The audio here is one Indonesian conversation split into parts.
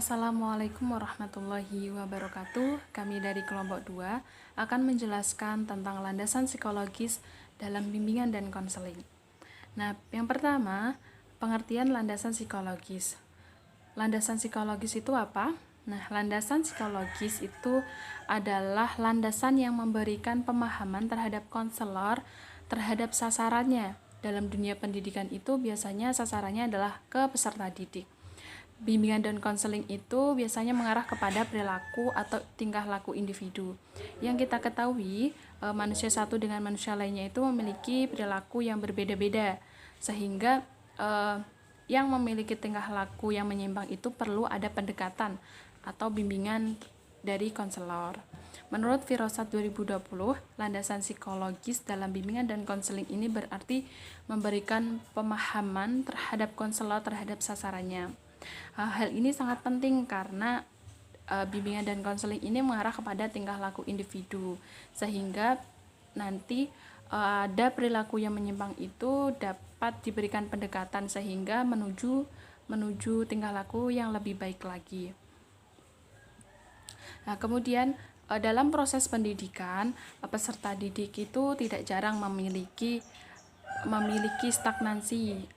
Assalamualaikum warahmatullahi wabarakatuh. Kami dari kelompok 2 akan menjelaskan tentang landasan psikologis dalam bimbingan dan konseling. Nah, yang pertama, pengertian landasan psikologis. Landasan psikologis itu apa? Nah, landasan psikologis itu adalah landasan yang memberikan pemahaman terhadap konselor terhadap sasarannya. Dalam dunia pendidikan itu biasanya sasarannya adalah ke peserta didik. Bimbingan dan konseling itu biasanya mengarah kepada perilaku atau tingkah laku individu. Yang kita ketahui, manusia satu dengan manusia lainnya itu memiliki perilaku yang berbeda-beda, sehingga yang memiliki tingkah laku yang menyimpang itu perlu ada pendekatan atau bimbingan dari konselor. Menurut Firosat 2020, landasan psikologis dalam bimbingan dan konseling ini berarti memberikan pemahaman terhadap konselor terhadap sasarannya. Hal ini sangat penting karena bimbingan dan konseling ini mengarah kepada tingkah laku individu, sehingga nanti ada perilaku yang menyimpang itu dapat diberikan pendekatan sehingga menuju tingkah laku yang lebih baik lagi. Nah, kemudian dalam proses pendidikan, peserta didik itu tidak jarang memiliki stagnansi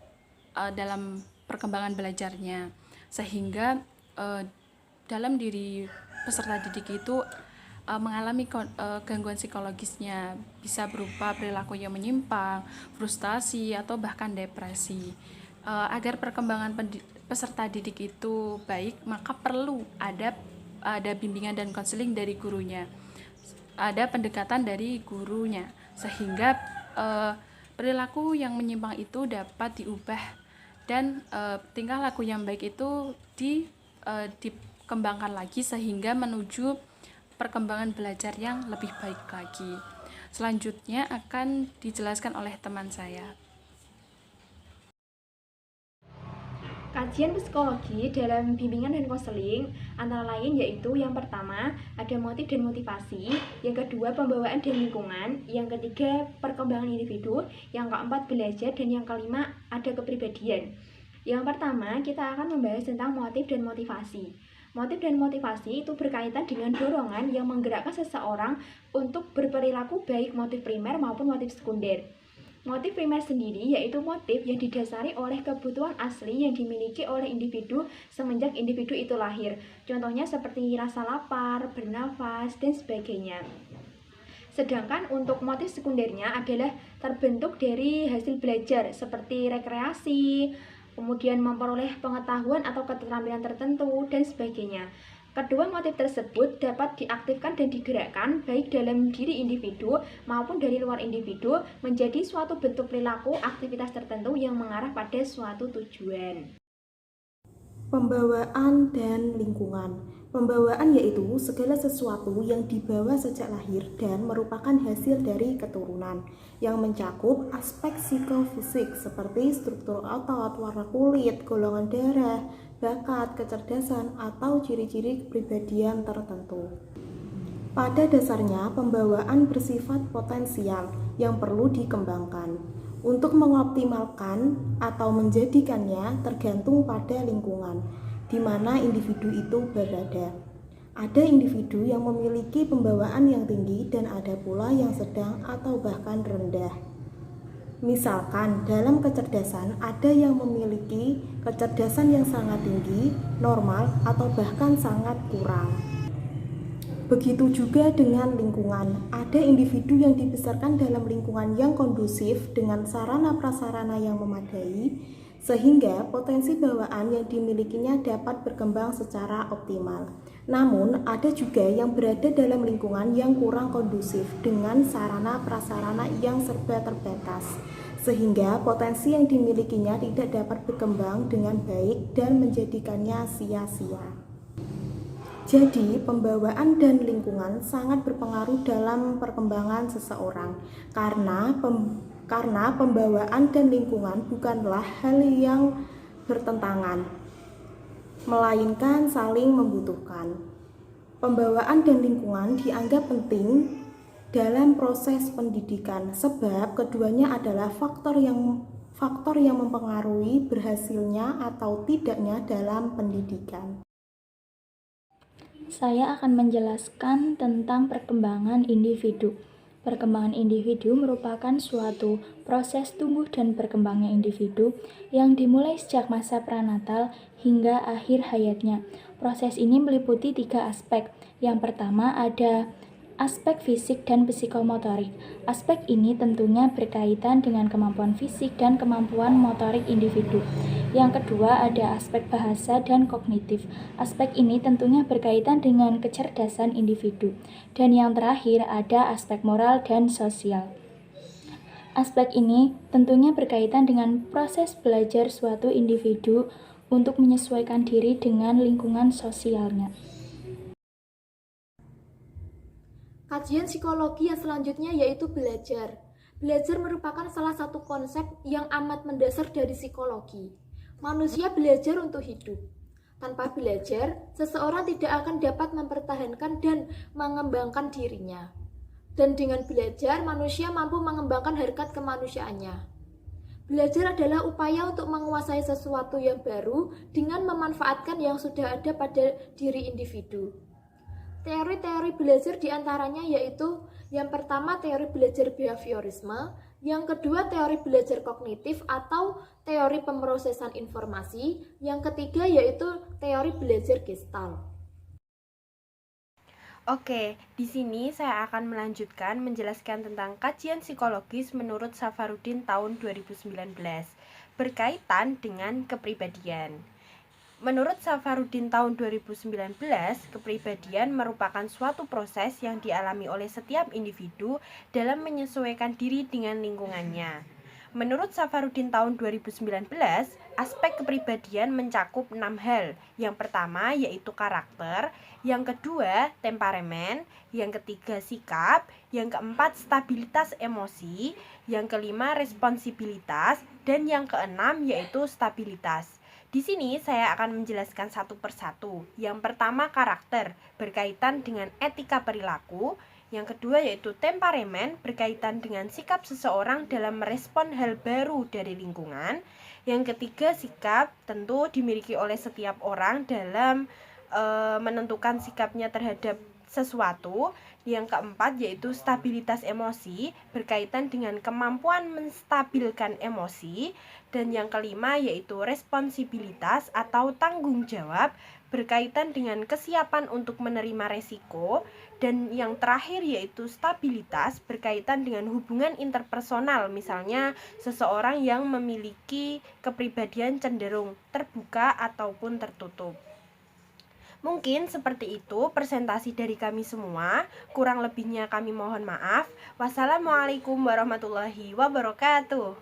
dalam perkembangan belajarnya, sehingga dalam diri peserta didik itu mengalami gangguan psikologisnya, bisa berupa perilaku yang menyimpang, frustasi, atau bahkan depresi. Agar perkembangan peserta didik itu baik, maka perlu ada bimbingan dan konseling dari gurunya, ada pendekatan dari gurunya, sehingga perilaku yang menyimpang itu dapat diubah dan tingkah laku yang baik itu dikembangkan lagi sehingga menuju perkembangan belajar yang lebih baik lagi. Selanjutnya akan dijelaskan oleh teman saya. Kajian psikologi dalam bimbingan dan konseling antara lain yaitu yang pertama ada motif dan motivasi, yang kedua pembawaan dan lingkungan, yang ketiga perkembangan individu, yang keempat belajar, dan yang kelima ada kepribadian. Yang pertama kita akan membahas tentang motif dan motivasi. Motif dan motivasi itu berkaitan dengan dorongan yang menggerakkan seseorang untuk berperilaku baik motif primer maupun motif sekunder. Motif primer sendiri yaitu motif yang didasari oleh kebutuhan asli yang dimiliki oleh individu semenjak individu itu lahir. Contohnya seperti rasa lapar, bernafas, dan sebagainya. Sedangkan untuk motif sekundernya adalah terbentuk dari hasil belajar seperti rekreasi, kemudian memperoleh pengetahuan atau keterampilan tertentu, dan sebagainya. Kedua motif tersebut dapat diaktifkan dan digerakkan baik dalam diri individu maupun dari luar individu menjadi suatu bentuk perilaku aktivitas tertentu yang mengarah pada suatu tujuan. Pembawaan dan lingkungan. Pembawaan yaitu segala sesuatu yang dibawa sejak lahir dan merupakan hasil dari keturunan yang mencakup aspek psikofisik seperti struktur otot, warna kulit, golongan darah, bakat, kecerdasan, atau ciri-ciri kepribadian tertentu. Pada dasarnya, pembawaan bersifat potensial yang perlu dikembangkan. Untuk mengoptimalkan atau menjadikannya tergantung pada lingkungan di mana individu itu berada. Ada individu yang memiliki pembawaan yang tinggi dan ada pula yang sedang atau bahkan rendah. Misalkan dalam kecerdasan ada yang memiliki kecerdasan yang sangat tinggi, normal, atau bahkan sangat kurang. Begitu juga dengan lingkungan. Ada individu yang dibesarkan dalam lingkungan yang kondusif dengan sarana prasarana yang memadai, sehingga potensi bawaan yang dimilikinya dapat berkembang secara optimal. Namun, ada juga yang berada dalam lingkungan yang kurang kondusif dengan sarana prasarana yang serba terbatas, sehingga potensi yang dimilikinya tidak dapat berkembang dengan baik dan menjadikannya sia-sia. Jadi, pembawaan dan lingkungan sangat berpengaruh dalam perkembangan seseorang karena pembawaan dan lingkungan bukanlah hal yang bertentangan, melainkan saling membutuhkan. Pembawaan dan lingkungan dianggap penting dalam proses pendidikan sebab keduanya adalah faktor yang mempengaruhi berhasilnya atau tidaknya dalam pendidikan. Saya akan menjelaskan tentang perkembangan individu. Perkembangan individu merupakan suatu proses tumbuh dan berkembangnya individu yang dimulai sejak masa pranatal hingga akhir hayatnya. Proses ini meliputi 3 aspek. Yang pertama ada aspek fisik dan psikomotorik. Aspek ini tentunya berkaitan dengan kemampuan fisik dan kemampuan motorik individu. Yang kedua ada aspek bahasa dan kognitif. Aspek ini tentunya berkaitan dengan kecerdasan individu. Dan yang terakhir ada aspek moral dan sosial. Aspek ini tentunya berkaitan dengan proses belajar suatu individu untuk menyesuaikan diri dengan lingkungan sosialnya. Kajian psikologi yang selanjutnya yaitu belajar. Belajar merupakan salah satu konsep yang amat mendasar dari psikologi. Manusia belajar untuk hidup. Tanpa belajar, seseorang tidak akan dapat mempertahankan dan mengembangkan dirinya. Dan dengan belajar, manusia mampu mengembangkan harkat kemanusiaannya. Belajar adalah upaya untuk menguasai sesuatu yang baru dengan memanfaatkan yang sudah ada pada diri individu. Teori-teori belajar diantaranya yaitu yang pertama teori belajar behaviorisme, yang kedua teori belajar kognitif atau teori pemrosesan informasi, yang ketiga yaitu teori belajar Gestalt. Oke, di sini saya akan melanjutkan menjelaskan tentang kajian psikologis menurut Safarudin tahun 2019 berkaitan dengan kepribadian. Menurut Safarudin tahun 2019, kepribadian merupakan suatu proses yang dialami oleh setiap individu dalam menyesuaikan diri dengan lingkungannya. Menurut Safarudin tahun 2019, aspek kepribadian mencakup 6 hal. Yang pertama yaitu karakter, yang kedua temperamen, yang ketiga sikap, yang keempat stabilitas emosi, yang kelima responsibilitas, dan yang keenam yaitu stabilitas. Di sini saya akan menjelaskan satu persatu. Yang pertama karakter, berkaitan dengan etika perilaku. Yang kedua yaitu temperamen, berkaitan dengan sikap seseorang dalam merespon hal baru dari lingkungan. Yang ketiga sikap, tentu dimiliki oleh setiap orang dalam menentukan sikapnya terhadap sesuatu. Yang keempat yaitu stabilitas emosi, berkaitan dengan kemampuan menstabilkan emosi. Dan yang kelima yaitu responsibilitas atau tanggung jawab, berkaitan dengan kesiapan untuk menerima resiko. Dan yang terakhir yaitu stabilitas, berkaitan dengan hubungan interpersonal, misalnya seseorang yang memiliki kepribadian cenderung terbuka ataupun tertutup. Mungkin seperti itu presentasi dari kami semua. Kurang lebihnya kami mohon maaf. Wassalamualaikum warahmatullahi wabarakatuh.